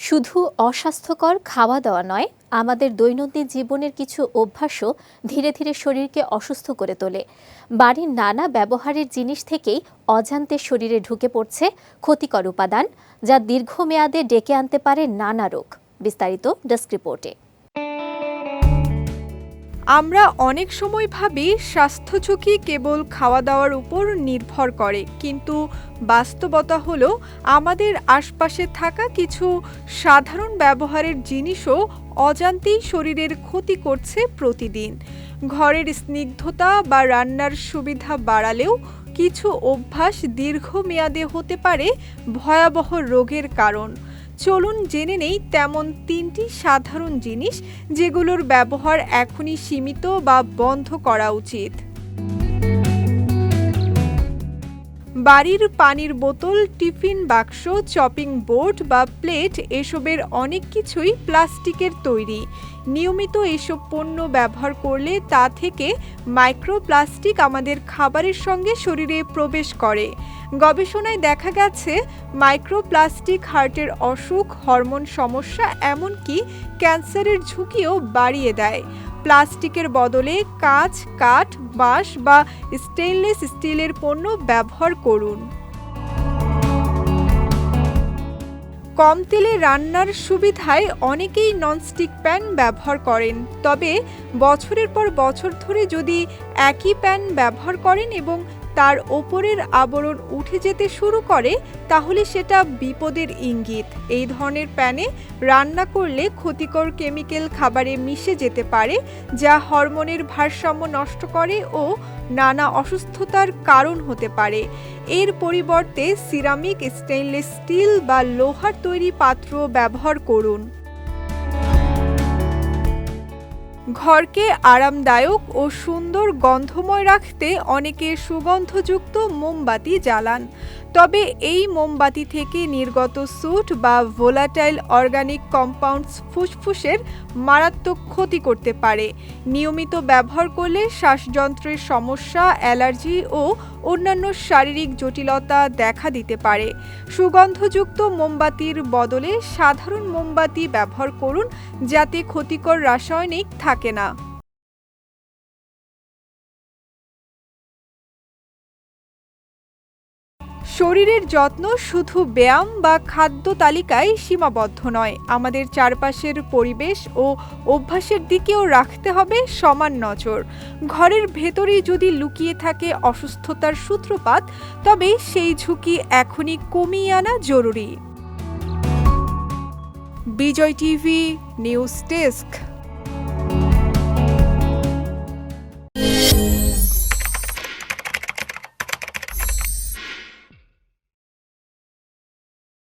শুধু অস্বাস্থ্যকর খাওয়া দাওয়া নয়, আমাদের দৈনন্দিন জীবনের কিছু অভ্যাসও ধীরে ধীরে শরীরকে অসুস্থ করে তোলে। বাড়ির নানা ব্যবহারের জিনিস থেকেই অজান্তে শরীরে ঢুকে পড়ছে ক্ষতিকর উপাদান, যা দীর্ঘমেয়াদে ডেকে আনতে পারে নানা রোগ। বিস্তারিত ডেস্ক রিপোর্টে। আমরা অনেক সময় ভাবি স্বাস্থ্য ঝুঁকি কেবল খাওয়া দাওয়ার উপর নির্ভর করে, কিন্তু বাস্তবতা হলো আমাদের আশপাশে থাকা কিছু সাধারণ ব্যবহারের জিনিসও অজান্তেই শরীরের ক্ষতি করছে প্রতিদিন। ঘরের স্নিগ্ধতা বা রান্নার সুবিধা বাড়ালেও কিছু অভ্যাস দীর্ঘমেয়াদে হতে পারে ভয়াবহ রোগের কারণ। চলুন জেনে নেই তেমন 3টি সাধারণ জিনিস যেগুলোর ব্যবহার এখনই সীমিত বা বন্ধ করা উচিত। বাড়ির পানির বোতল, টিফিন বাক্স, চপিং বোর্ড বা প্লেট এসবের অনেক কিছুই প্লাস্টিকের তৈরি। নিয়মিত এসব পণ্য ব্যবহার করলে তা থেকে মাইক্রোপ্লাস্টিক আমাদের খাবারের সঙ্গে শরীরে প্রবেশ করে। গবেষণায় দেখা গেছে মাইক্রোপ্লাস্টিক হার্টের অসুখ, হরমোন সমস্যা, এমনকি ক্যান্সারের ঝুঁকিও বাড়িয়ে দেয়। প্লাস্টিকের বদলে কাঁচ, কাঠ, বাঁশ বা স্টেইনলেস স্টিলের পণ্য ব্যবহার করুন। কম তেলে রান্নার সুবিধায় অনেকেই ননস্টিক প্যান ব্যবহার করেন, তবে বছরের পর বছর ধরে যদি একই প্যান ব্যবহার করেন এবং তার ওপরের আবরণ উঠে যেতে শুরু করে, তাহলে সেটা বিপদের ইঙ্গিত। এই ধরনের প্যানে রান্না করলে ক্ষতিকর কেমিক্যাল খাবারে মিশে যেতে পারে, যা হরমোনের ভারসাম্য নষ্ট করে ও নানা অসুস্থতার কারণ হতে পারে। এর পরিবর্তে সিরামিক, স্টেইনলেস স্টিল বা লোহার তৈরি পাত্র ব্যবহার করুন। ঘরকে আরামদায়ক ও সুন্দর গন্ধময় রাখতে অনেকে সুগন্ধযুক্ত মোমবাতি জ্বালান, তবে এই মোমবাতি থেকে নির্গত সুট বা ভোলাটাইল অর্গানিক কম্পাউন্ডস ফুসফুসের মারাত্মক ক্ষতি করতে পারে। নিয়মিত ব্যবহার করলে শ্বাসযন্ত্রের সমস্যা, অ্যালার্জি ও অন্যান্য শারীরিক জটিলতা দেখা দিতে পারে। সুগন্ধযুক্ত মোমবাতির বদলে সাধারণ মোমবাতি ব্যবহার করুন, যাতে ক্ষতিকর রাসায়নিক থাকে না। শরীরের যত্ন শুধু ব্যায়াম বা খাদ্য তালিকায় সীমাবদ্ধ নয়, আমাদের চারপাশের পরিবেশ ও অভ্যাসের দিকেও রাখতে হবে সমান নজর। ঘরের ভেতরেই যদি লুকিয়ে থাকে অসুস্থতার সূত্রপাত, তবে সেই ঝুঁকি এখনই কমিয়ে আনা জরুরি। বিজয় টিভি নিউজ ডেস্ক।